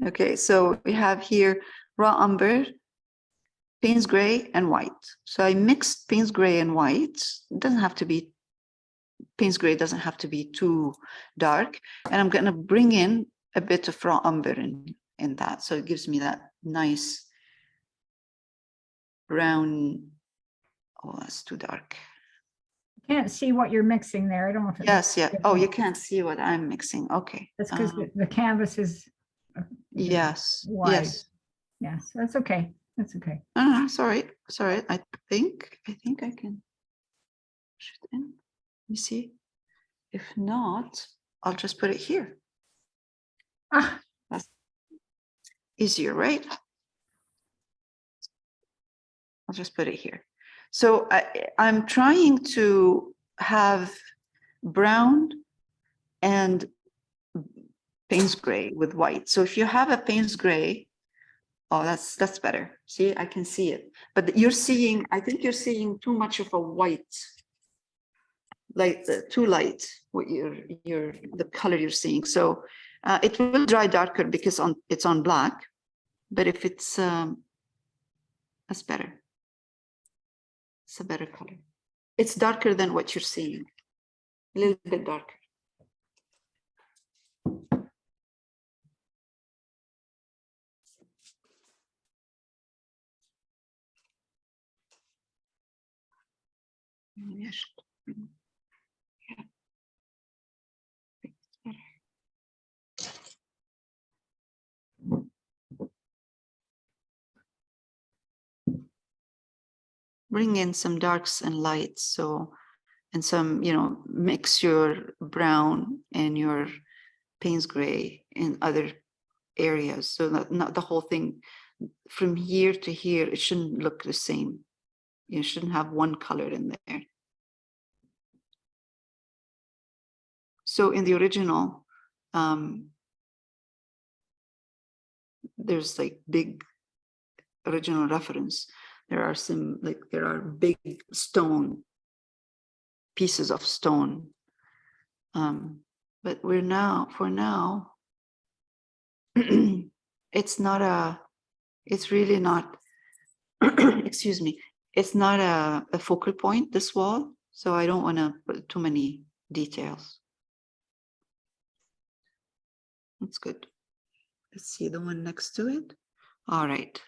Okay, so we have here raw umber, Payne's gray, and white. So I mixed Payne's gray and white. It doesn't have to be, Payne's gray doesn't have to be too dark. And I'm going to bring in a bit of raw umber in that. So it gives me that nice brown. Oh, that's too dark. Can't see what you're mixing there. I don't know if it Yes, yeah. makes Oh, it- you can't see what I'm mixing. Okay. That's because the canvas is Yes, wide. yes. Yes, that's okay. That's okay. Sorry. I think I can push it in. Let me see. If not, I'll just put it here. Ah, That's easier, right? I'll just put it here. So I'm trying to have brown and Payne's gray with white. So if you have a Payne's gray, oh, that's better. See, I can see it. But you're seeing, I think you're seeing too much of a white, like too light. What the color you're seeing. So it will dry darker because it's on black. But if it's that's better. It's a better color. It's darker than what you're seeing. A little bit darker. Yes. Yeah. It's better. Bring in some darks and lights, so, and some, mix your brown and your Payne's gray in other areas, so that not the whole thing from here to here, it shouldn't look the same. You shouldn't have one color in there. So in the original, there's like big original reference. There are some, like, there are big stone, pieces of stone. But for now, it's really not, excuse me, it's not a focal point, this wall. So I don't want to put too many details. That's good. Let's see the one next to it. All right.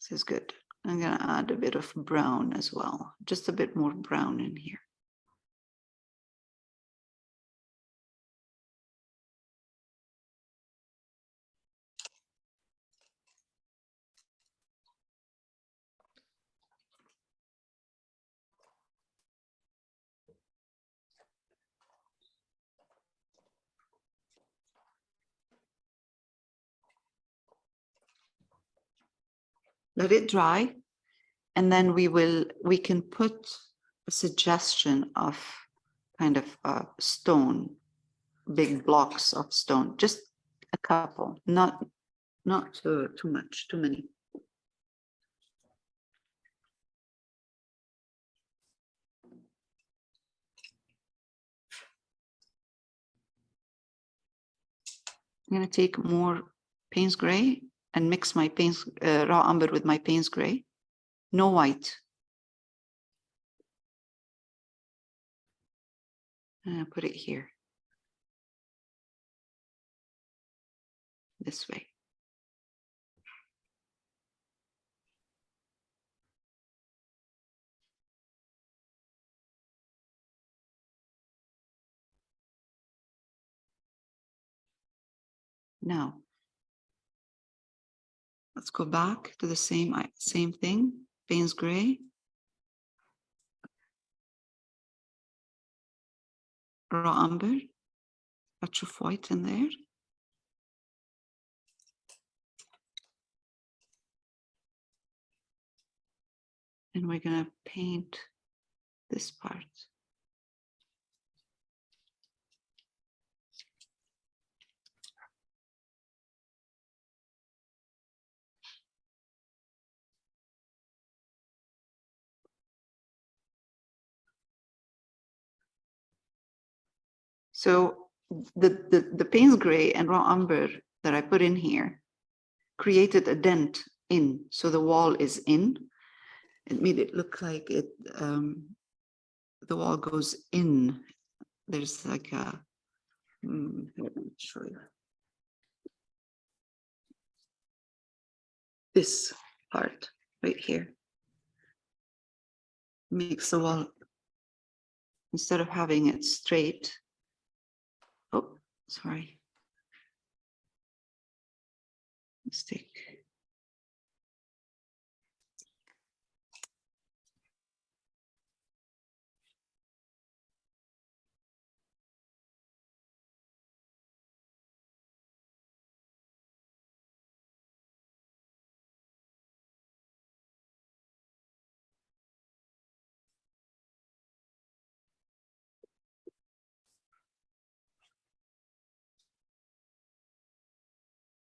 This is good. I'm going to add a bit of brown as well, just a bit more brown in here. Let it dry, and then we can put a suggestion of kind of stone, big blocks of stone, just a couple, not too much, too many. I'm going to take more Payne's gray and mix my Payne's raw umber with my Payne's gray. No white. And put it here. This way. Now, let's go back to the same thing, Payne's gray. Raw umber, touch of white in there. And we're going to paint this part. So the Payne's gray and raw umber that I put in here created a dent in, so the wall is in. It made it look like it, the wall goes in. There's like a, let me show you. This part right here makes the wall, instead of having it straight. Oh, sorry. Mistake.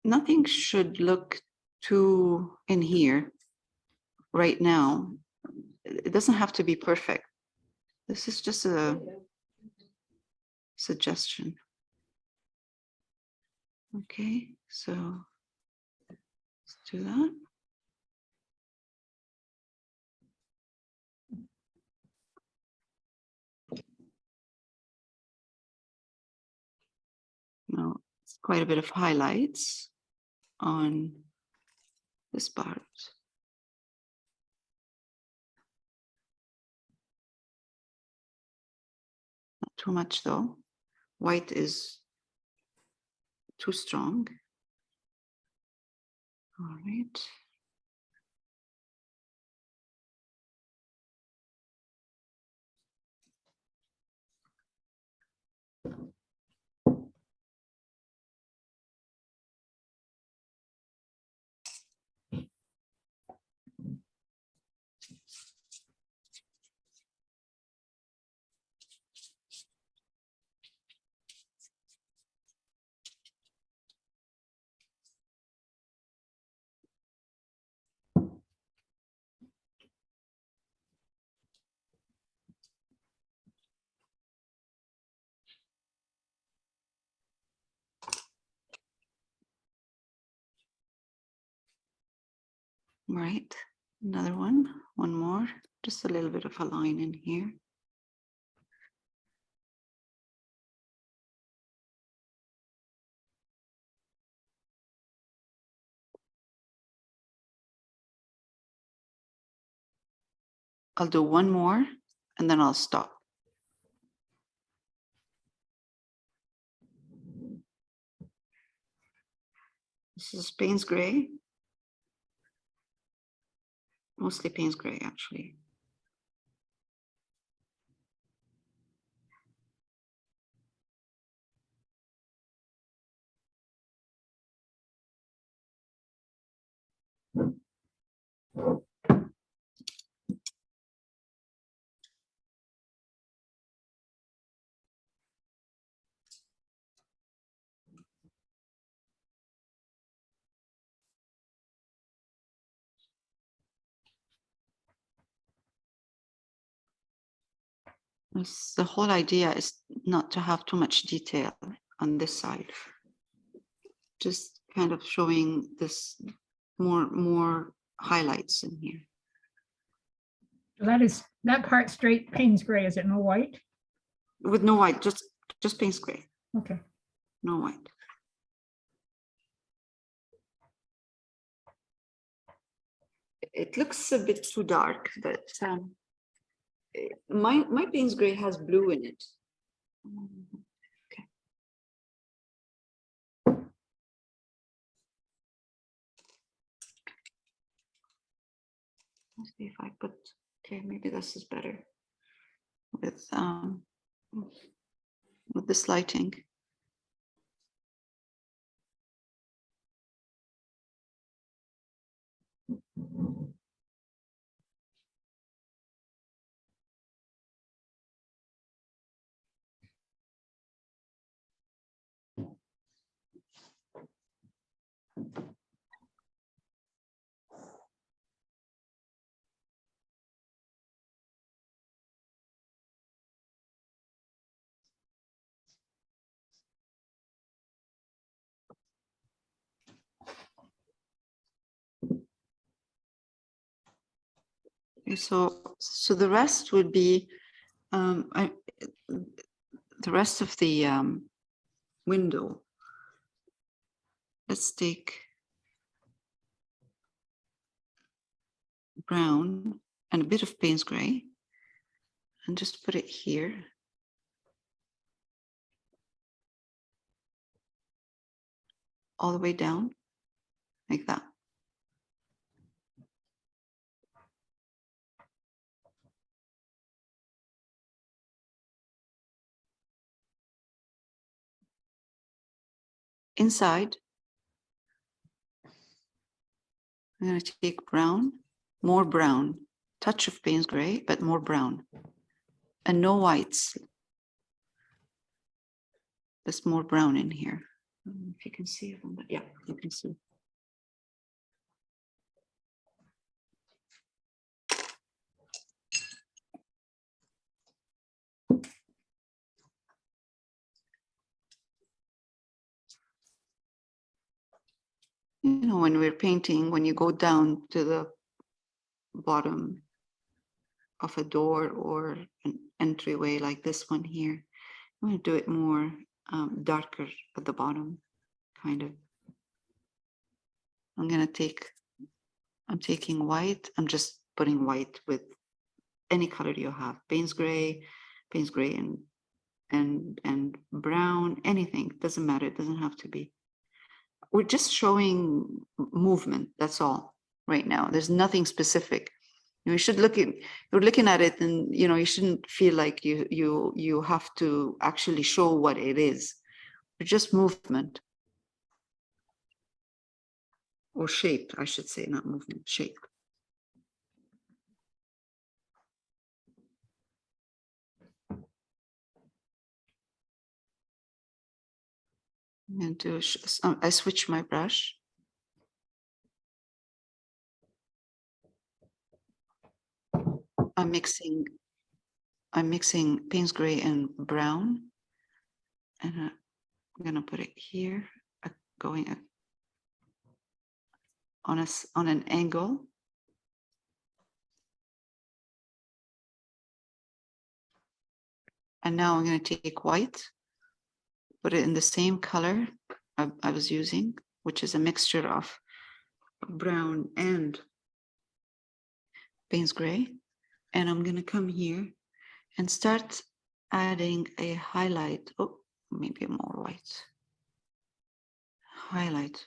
Nothing should look too in here right now. It doesn't have to be perfect. This is just a suggestion. Okay, so let's do that. Now, it's quite a bit of highlights on this part. Not too much though. White is too strong. All right. Right, another one more, just a little bit of a line in here. I'll do one more and then I'll stop. This is Payne's gray. Mostly Payne's gray, actually. The whole idea is not to have too much detail on this side. Just kind of showing this more highlights in here. That part straight Payne's gray, is it no white? With no white, just Payne's gray, Okay. no white. It looks a bit too dark, but my Payne's gray has blue in it. Okay. Let's see if I put, okay, maybe this is better with this lighting. Okay, so the rest would be the rest of the window. Let's take brown and a bit of Payne's gray and just put it here. All the way down like that. Inside, I'm going to take brown, more brown, touch of Payne's gray, but more brown, and no whites. There's more brown in here. I don't know if you can see it, but yeah, you can see. You know, when we're painting, when you go down to the bottom of a door or an entryway like this one here, I'm going to do it more darker at the bottom, kind of. I'm taking white. I'm just putting white with any color you have. Payne's gray and brown, anything, doesn't matter. It doesn't have to be. We're just showing movement. That's all right now. There's nothing specific. You should you're looking at it and, you know, you shouldn't feel like you have to actually show what it is. It's just movement. Or shape, I should say, not movement, shape. I'm going to I switch my brush. I'm mixing Payne's gray and brown, and I'm gonna put it here, going on an angle. And now I'm going to take white, put it in the same color I was using, which is a mixture of brown and Payne's gray. And I'm going to come here and start adding a highlight. Oh, maybe more white. Highlight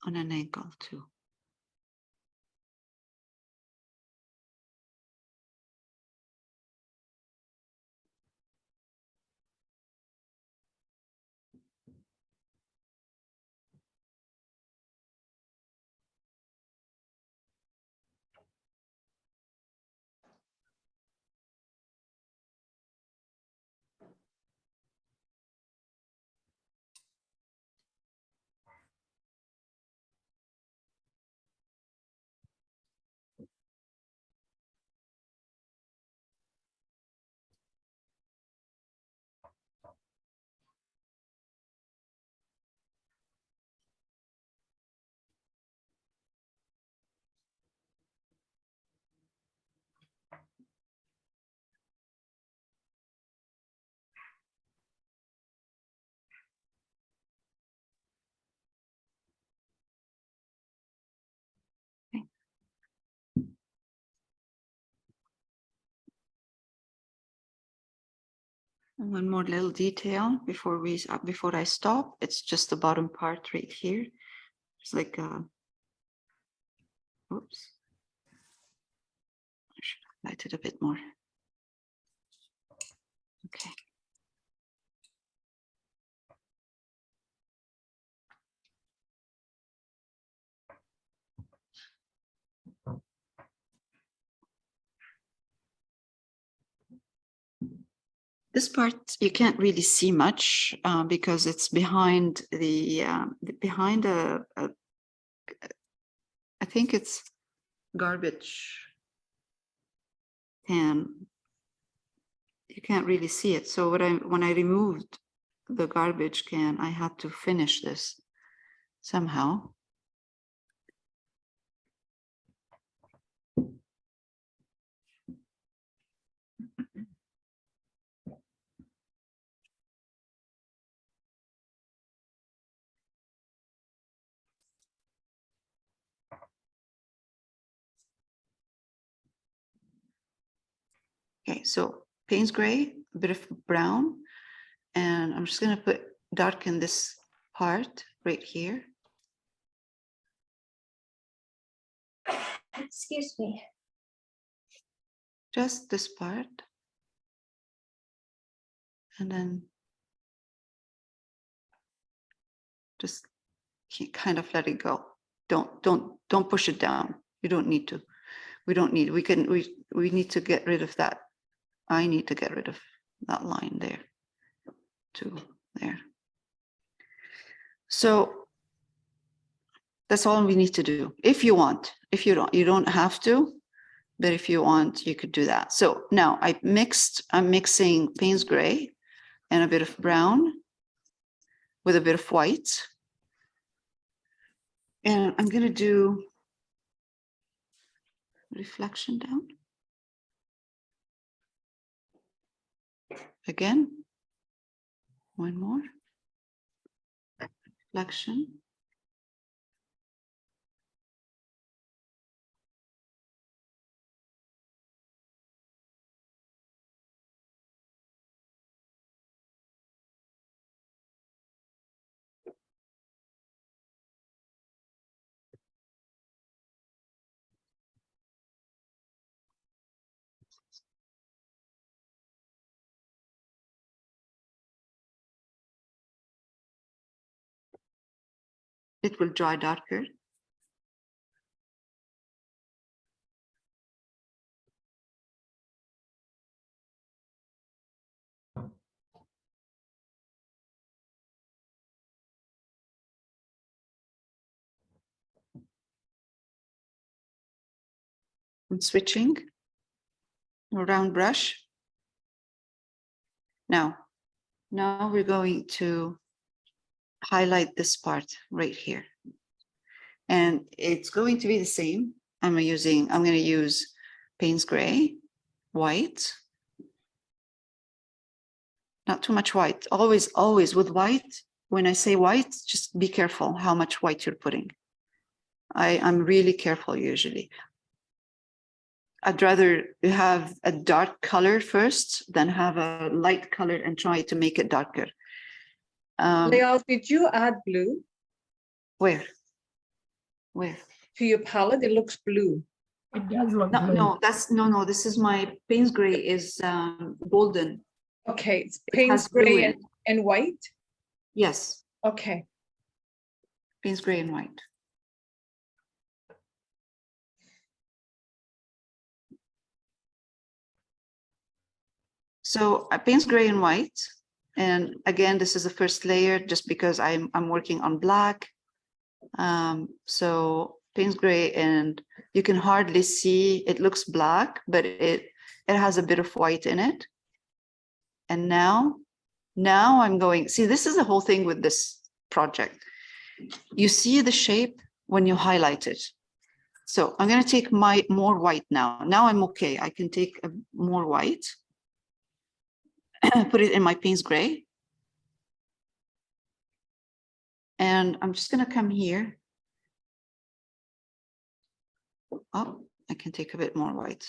on an angle too. Okay. And one more little detail before I stop. It's just the bottom part right here. It's like oops. I should highlight it a bit more. Okay. This part you can't really see much because it's behind behind I think it's garbage can. You can't really see it. So when I removed the garbage can, I had to finish this somehow. Okay, so Payne's gray, a bit of brown, and I'm just going to darken this part right here. Excuse me. Just this part. And then just kind of let it go. Don't push it down. You don't need to. We don't need, we need to get rid of that. I need to get rid of that line there to there. So that's all we need to do. If you want, if you don't have to, but if you want, you could do that. So now I'm mixing Payne's gray and a bit of brown with a bit of white. And I'm going to do reflection down. Again, one more. Reflection. It will dry darker. I'm switching a round brush. Now we're going to highlight this part right here. And it's going to be the same. I'm going to use Payne's gray, white. Not too much white. Always with white. When I say white, just be careful how much white you're putting. I'm really careful usually. I'd rather have a dark color first than have a light color and try to make it darker. Layal, did you add blue Where? to your palette? It looks blue. It does look blue. No, this is my Payne's gray is golden. Okay, it's It Payne's has blue gray in and white. Yes, Okay. Payne's gray and white. So Payne's gray and white. And again, this is the first layer just because I'm working on black. So Payne's gray, and you can hardly see, it looks black, but it has a bit of white in it. And now I'm going, see, this is the whole thing with this project. You see the shape when you highlight it. So I'm going to take my more white now. Now I'm okay. I can take a more white, put it in my Payne's gray. And I'm just going to come here. Oh, I can take a bit more white.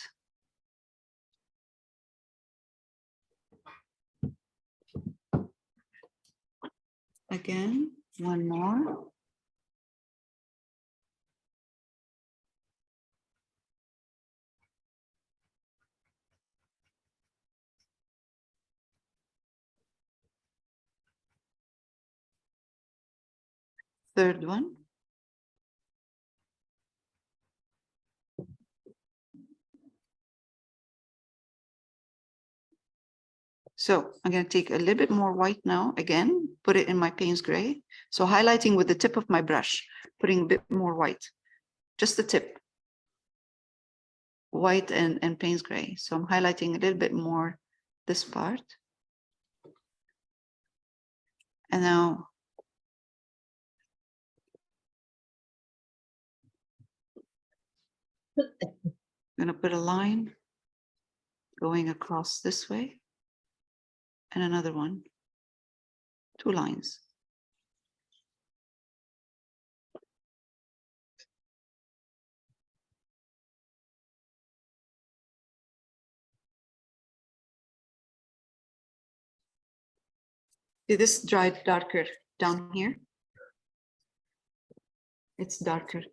Again, one more. Third one. So I'm going to take a little bit more white now, again, put it in my Payne's gray. So highlighting with the tip of my brush, putting a bit more white, just the tip. White and Payne's gray. So I'm highlighting a little bit more this part. And now I'm going to put a line going across this way and another one, 2 lines. See, this dried darker down here. It's darker.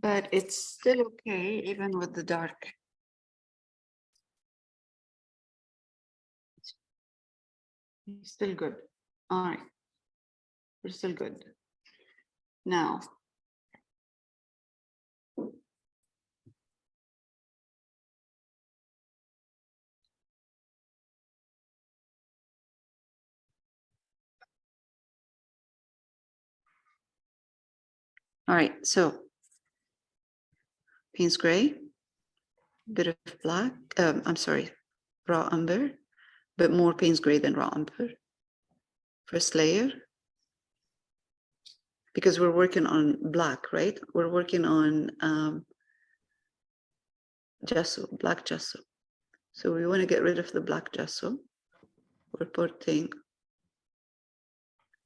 But it's still okay, even with the dark. Still good. All right. We're still good. Now. All right, so Payne's gray, bit of black, I'm sorry, raw umber, but more Payne's gray than raw umber. First layer, because we're working on black, right? We're working on gesso, black gesso. So we want to get rid of the black gesso. We're putting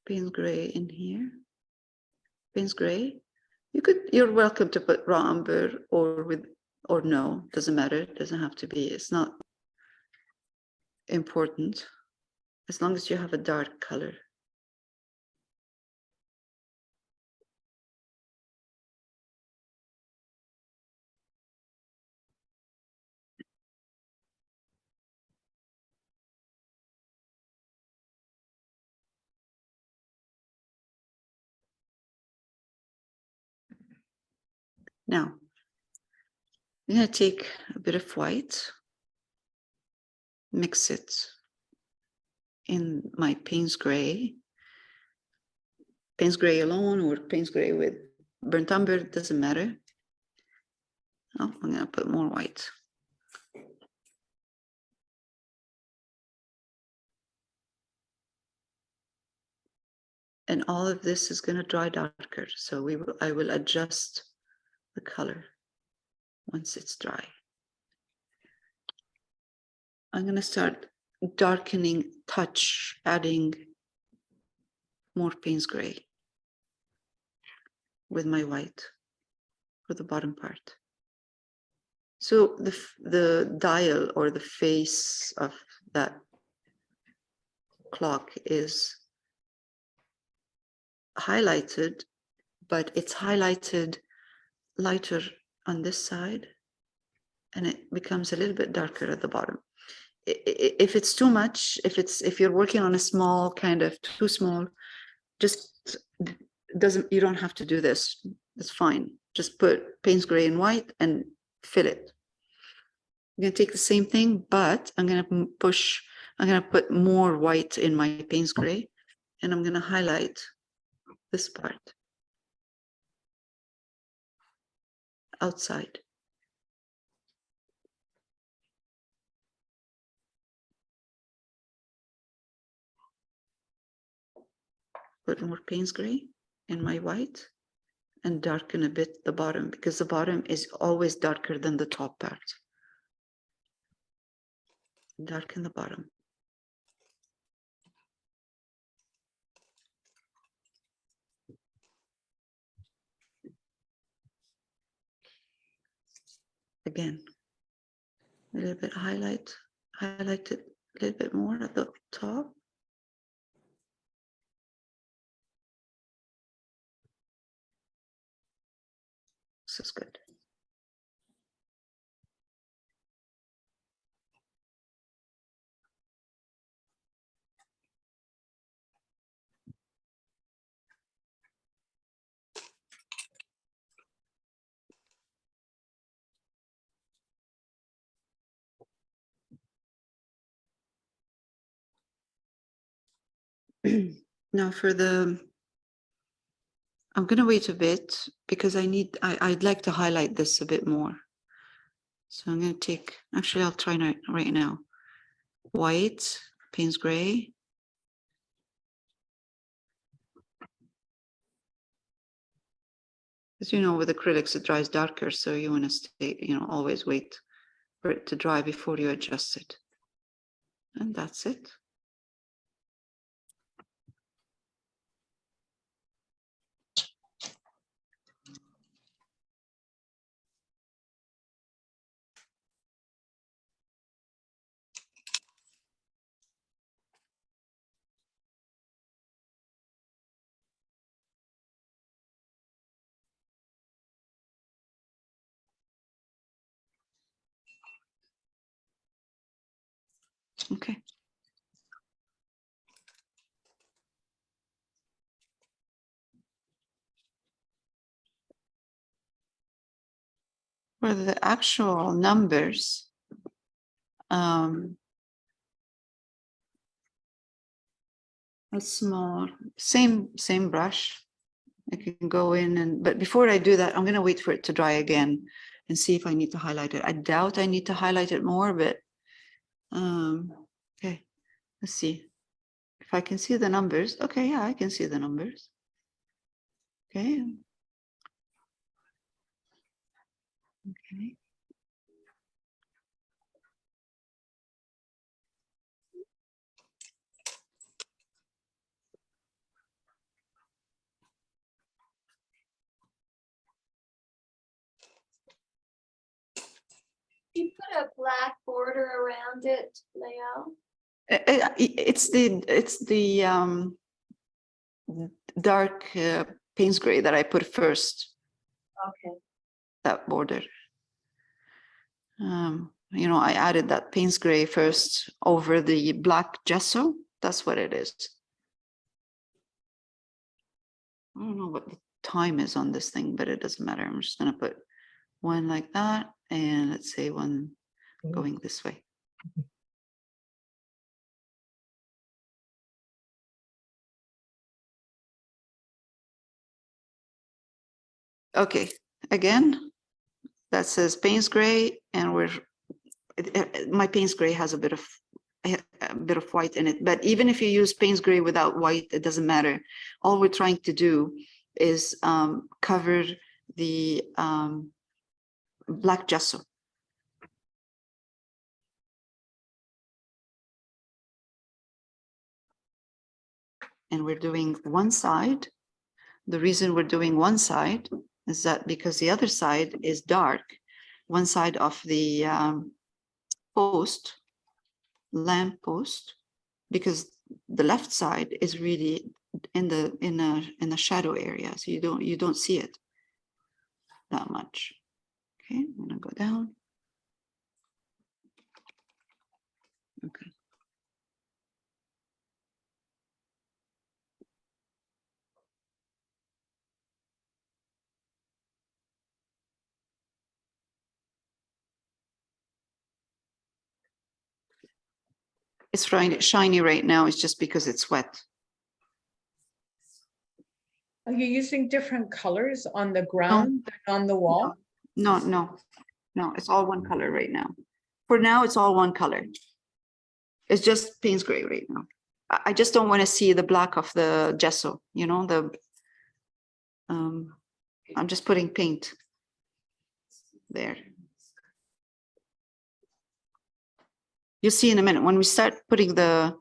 Payne's gray in here. Payne's gray. You're welcome to put raw umber or no, doesn't matter. It doesn't have to be, it's not important as long as you have a dark color. Now, I'm going to take a bit of white, mix it in my Payne's gray alone or Payne's gray with burnt umber, doesn't matter. Oh, I'm going to put more white. And all of this is going to dry darker. So I will adjust the color once it's dry. I'm going to start darkening touch, adding more Payne's gray with my white for the bottom part. So the dial or the face of that clock is highlighted, but it's highlighted lighter on this side and it becomes a little bit darker at the bottom. If it's too much, if you're working on a small, kind of too small, just you don't have to do this. It's fine. Just put Payne's gray and white and fill it. I'm going to take the same thing, but I'm going to put more white in my Payne's gray and I'm going to highlight this part outside. Put more Payne's gray in my white and darken a bit the bottom because the bottom is always darker than the top part. Darken the bottom. Again, a little bit highlight it a little bit more at the top. This is good. Now for the, I'm gonna wait a bit because I'd like to highlight this a bit more. So I'm gonna take, actually I'll try right now. White, Payne's gray. As you know, with acrylics, it dries darker, so you want to stay, always wait for it to dry before you adjust it. And that's it. Okay. For the actual numbers, a small, same brush. I can go in but before I do that, I'm gonna wait for it to dry again and see if I need to highlight it. I doubt I need to highlight it more, but okay, let's see. If I can see the numbers, okay, yeah, I can see the numbers. Okay. Okay. You put a black border around it, Leo. It's the dark Payne's gray that I put first, Okay. that border. I added that Payne's gray first over the black gesso. That's what it is. I don't know what the time is on this thing, but it doesn't matter. I'm just gonna put one like that, and let's say one going this way. Okay, again, that says Payne's gray, and my Payne's gray has a bit of white in it. But even if you use Payne's gray without white, it doesn't matter. All we're trying to do is cover the black gesso. And we're doing one side. The reason we're doing one side is that because the other side is dark, one side of the lamp post, because the left side is really in the shadow area, so you don't see it that much. Okay, I'm gonna go down. Okay. It's shiny right now. It's just because it's wet. Are you using different colors on the ground than on the wall? No, it's all one color right now. For now, it's all one color. It's just Payne's gray right now. I just don't want to see the black of the gesso, I'm just putting paint there. You'll see in a minute, when we start putting the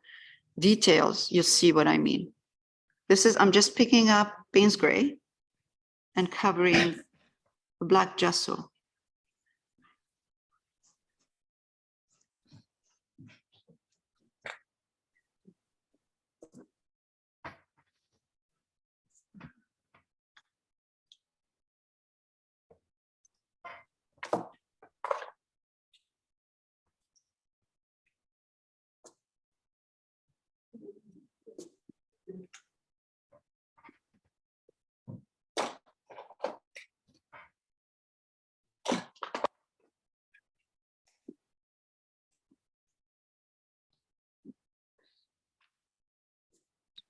details, you'll see what I mean. I'm just picking up Payne's gray and covering the black gesso.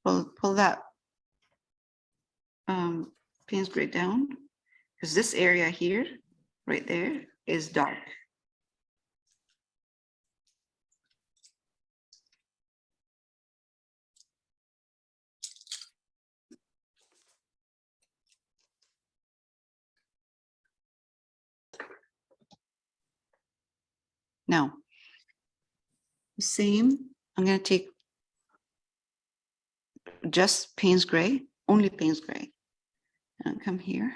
pull that Payne's gray down, because this area here, right there, is dark. Now, the same, I'm going to take just Payne's gray, only Payne's gray, and come here.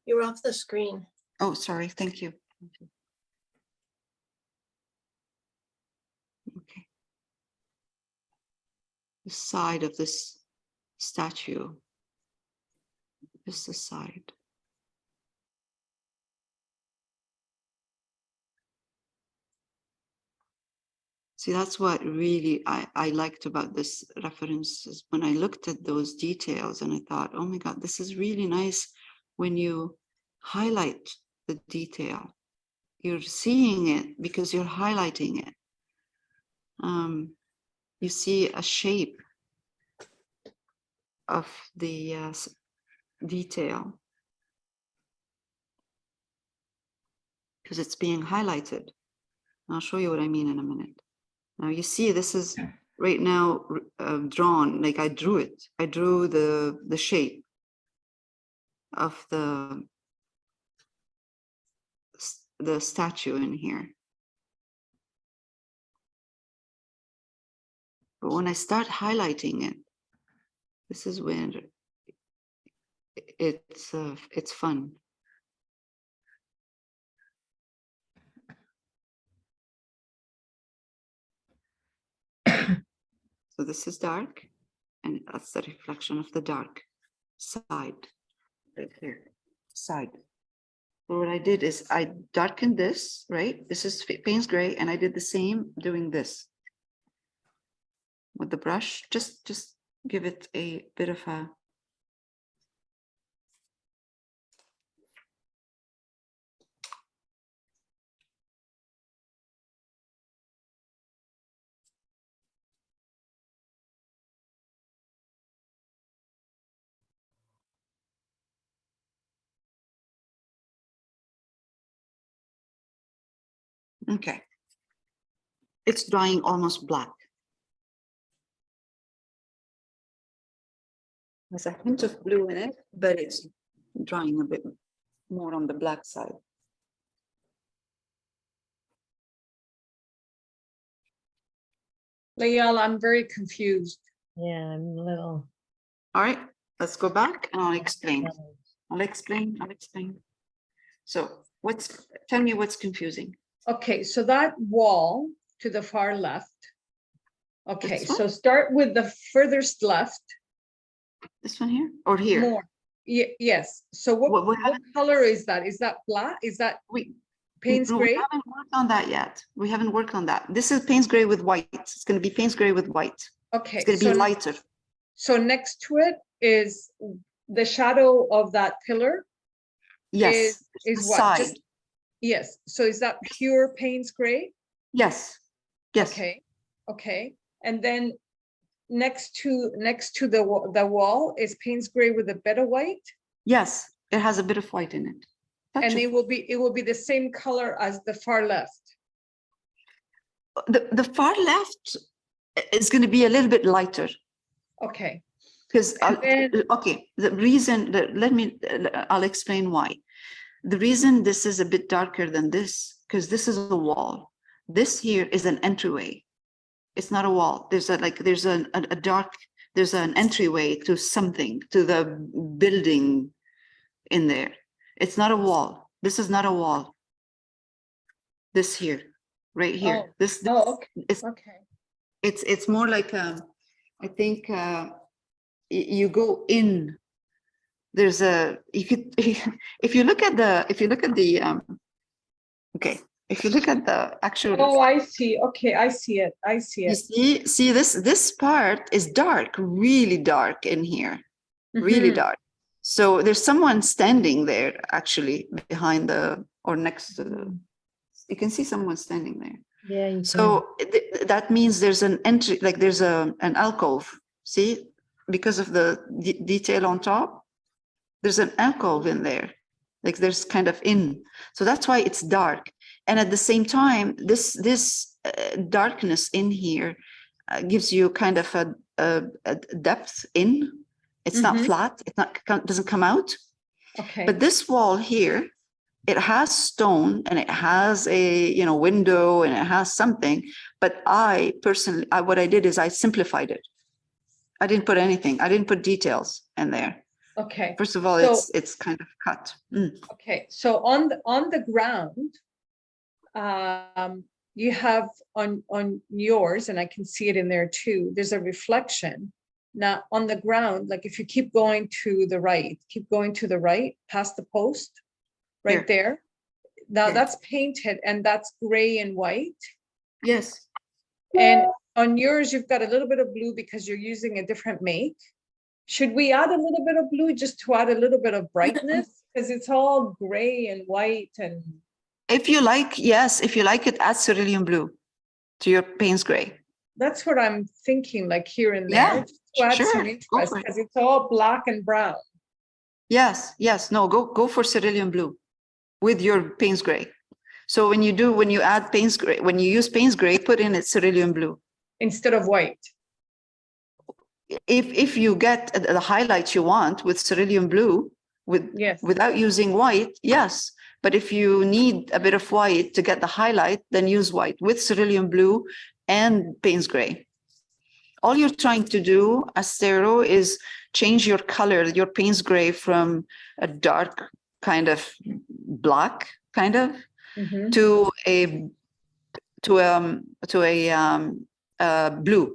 You're off the screen. Oh, sorry. Thank you. Okay. The side of this statue. This is the side. See, that's what really I liked about this reference is when I looked at those details and I thought, oh my God, this is really nice when you highlight the detail. You're seeing it because you're highlighting it. You see a shape of the detail because it's being highlighted. I'll show you what I mean in a minute. Now you see this is right now drawn, like I drew it. I drew the shape of the statue in here. But when I start highlighting it, this is when it's fun. So this is dark, and that's the reflection of the dark side, right here, side. So what I did is I darkened this, right? This is Payne's gray, and I did the same doing this with the brush. Just give it a bit of a okay. It's drying almost black. There's a hint of blue in it, but it's drying a bit more on the black side. Layal, I'm very confused. Yeah, I'm a little. All right, let's go back and I'll explain. I'll explain. So tell me what's confusing. Okay, so that wall to the far left. Okay, This one? so start with the furthest left. This one here or here? More. Yes. So What what color is that? Is that black? Is that Payne's No, gray? we haven't worked on that yet. We haven't worked on that. This is Payne's gray with white. It's going to be Payne's gray with white. Okay. It's going to be lighter. So next to it is the shadow of that pillar. Yes. Is the what? Side. Yes. So is that pure Payne's gray? Yes. Yes. Okay. Okay. And then next to the wall is Payne's gray with a bit of white. Yes. It has a bit of white in it. Touch And of- it will be the same color as the far left. the far left is going to be a little bit lighter. Okay. Because And then- okay, the reason that I'll explain why. The reason this is a bit darker than this, because this is a wall. This here is an entryway. It's not a wall. There's an entryway to something, to the building in there. It's not a wall. This is not a wall. This here, right here. Oh, This okay. is Okay. it's more like I think you go in. There's you could if you look at the okay, if you look at the actual, Oh, I see. Okay, I see it. I see you it. see this part is dark, really dark in here, really Mhm. dark. So there's someone standing there actually behind or next to the You can see someone standing there. Yeah, you can. So that means there's an entry, like there's an alcove. See, because of the detail on top, there's an alcove in there. Like there's kind of in. So that's why it's dark. And at the same time, this darkness in here gives you kind of a depth in. It's not Mhm. flat. It doesn't come out. Okay. But this wall here, it has stone and it has a window and it has something. But I personally, what I did is I simplified it. I didn't put anything. I didn't put details in there. Okay. First of all, So- it's kind of cut. Mm. Okay. So on the ground, you have on yours, and I can see it in there too, there's a reflection. Now on the ground, like if you keep going to the right, past the post, right Here. there. Now Here. that's painted and that's gray and white. Yes. And on yours, you've got a little bit of blue because you're using a different make. Should we add a little bit of blue just to add a little bit of brightness? Because it's all gray and white and If you like, yes, if you like it, add cerulean blue to your Payne's gray. that's what I'm thinking, like here and Yeah, there, just to add sure, some go interest, for it. because it's all black and brown. Yes, no, go for cerulean blue with your Payne's gray. So when you add Payne's gray, when you use Payne's gray, put in it cerulean blue. Instead of white. If you get the highlights you want with cerulean blue, Yes. without using white, yes. But if you need a bit of white to get the highlight, then use white with cerulean blue and Payne's gray. All you're trying to do, Astero, is change your color, your Payne's gray, from a dark kind of black kind of Mhm. to a blue,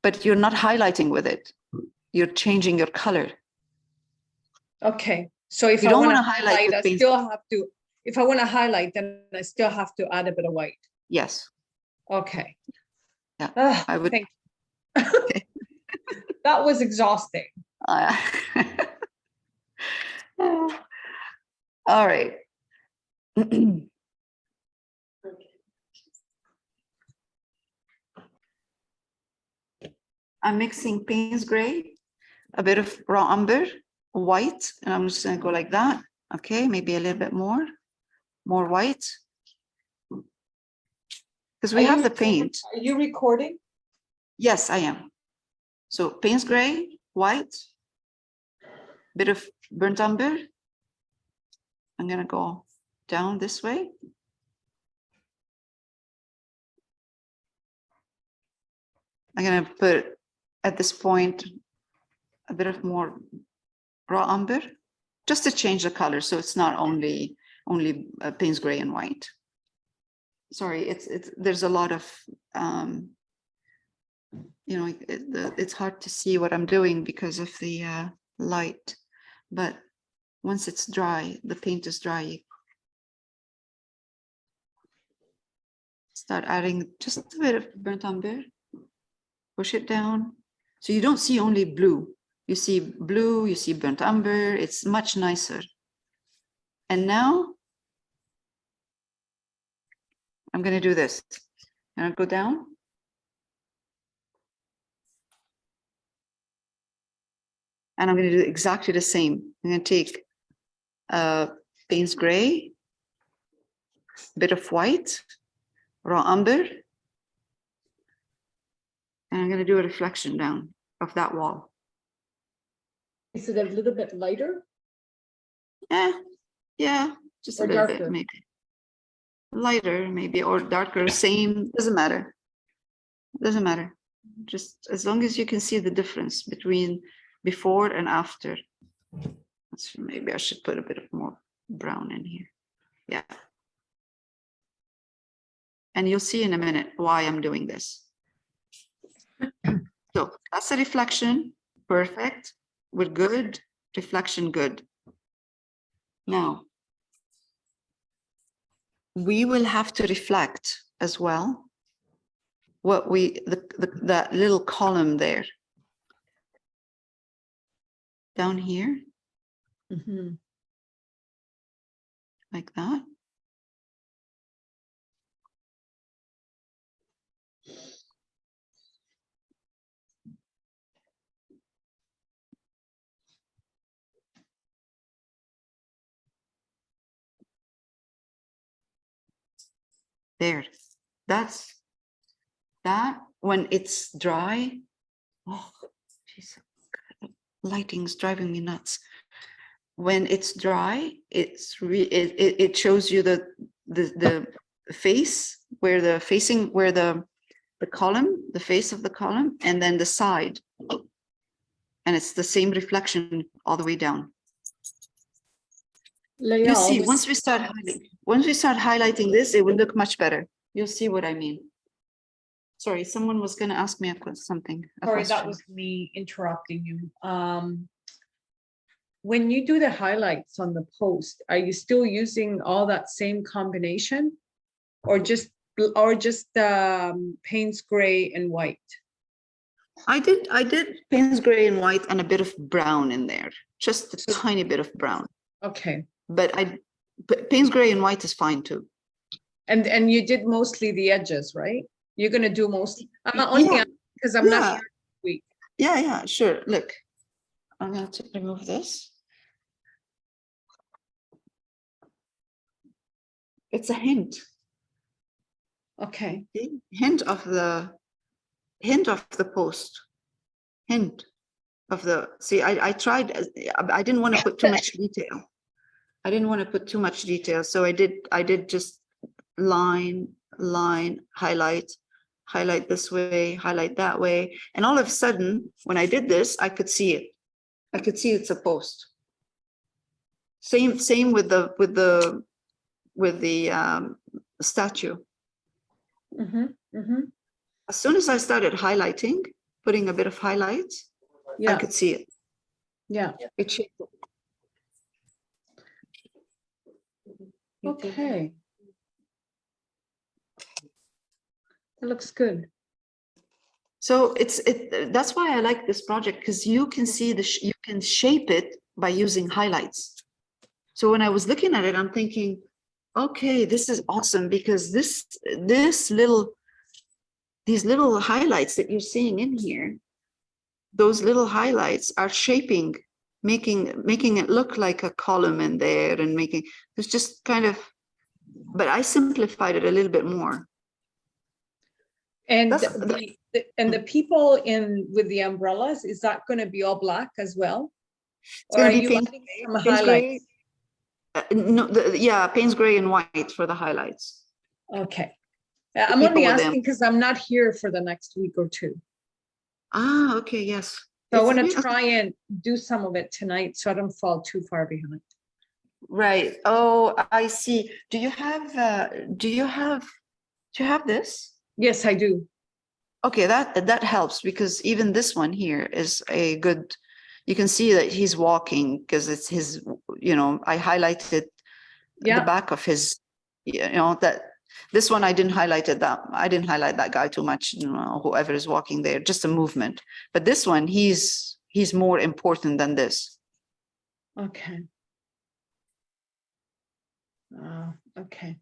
but you're not highlighting with it. You're changing your color. Okay, so if You I don't want to wanna highlight highlight, with I paint. still have to, if I want to highlight, then I still have to add a bit of white. Yes. Okay. Yeah, Ah, I would- thank you. That was exhausting. Uh, all right. I'm mixing Payne's gray, a bit of raw umber, white, and I'm just gonna go like that. Okay, maybe a little bit more white. Because we Are have you the recording? paint. Are you recording? Yes, I am. So Payne's gray, white, bit of burnt umber. I'm gonna go down this way. I'm gonna put at this point a bit of more raw umber, just to change the color, so it's not only Payne's gray and white. Sorry, there's a lot of it's hard to see what I'm doing because of the light, but once it's dry, the paint is dry, you start adding just a bit of burnt umber, push it down. So you don't see only blue. You see blue, you see burnt umber. It's much nicer. And now I'm going to do this. And I'll go down. And I'm going to do exactly the same. I'm going to take Payne's gray, bit of white, raw umber, and I'm going to do a reflection down of that wall. Is it a little bit lighter? Yeah, just a Or little bit, darker? maybe. Lighter, maybe, or darker, same, doesn't matter. Doesn't matter. Just as long as you can see the difference between before and after. Maybe I should put a bit of more brown in here. Yeah. And you'll see in a minute why I'm doing this. So that's a reflection. Perfect. We're good. Reflection good. Now, we will have to reflect as well what that little column there down here, Mhm. like that. There, that's that when it's dry. Oh, geez, lighting's driving me nuts. When it's dry, it shows you the face where the facing where the column, the face of the column, and then the side, and it's the same reflection all the way down. Leia, You all see, this- once we start highlighting this, it will look much better. You'll see what I mean. Sorry, someone was going to ask me something. a Sorry, that question. was me interrupting you. When you do the highlights on the post, are you still using all that same combination? Or just Payne's gray and white? I did Payne's gray and white and a bit of brown in there, just a tiny bit of brown. Okay, But Payne's gray and white is fine too. and you did mostly the edges, right? You're gonna do most, only Yeah, because I'm not yeah. here this week. Yeah, sure. Look, I'm going to remove this. It's a hint. Okay, Hint of the post. Hint of the, see, I tried, I didn't want to put too much detail. I didn't want to put too much detail. So I did just line, highlight this way, highlight that way. And all of a sudden, when I did this, I could see it. I could see it's a post. Same with the statue. As soon as I started highlighting, putting a bit of highlights, I yeah, could see it. yeah, It shaped it. okay. That looks good. So that's why I like this project, because you can see you can shape it by using highlights. So when I was looking at it, I'm thinking, okay, this is awesome, because these little highlights that you're seeing in here, those little highlights are shaping, making it look like a column in there, and it's just kind of, but I simplified it a little bit more. And That's- the people with the umbrellas, is that going to be all black as well? It's Or are gonna be you Payne's adding some Payne's gray. highlights? No, yeah, Payne's gray and white for the highlights. Okay. The I'm only people with them. asking because I'm not here for the next week or two. Ah, okay, yes. So I It's want to really- try and do some of it tonight so I don't fall too far behind. Right. Oh, I see. Do you have this? Yes, I do. Okay, that helps, because even this one here is a good, you can see that he's walking because it's his, I highlighted the Yeah, back of his, that this one I didn't highlight that guy too much, whoever is walking there, just a movement. But this one, he's more important than this. okay. Okay.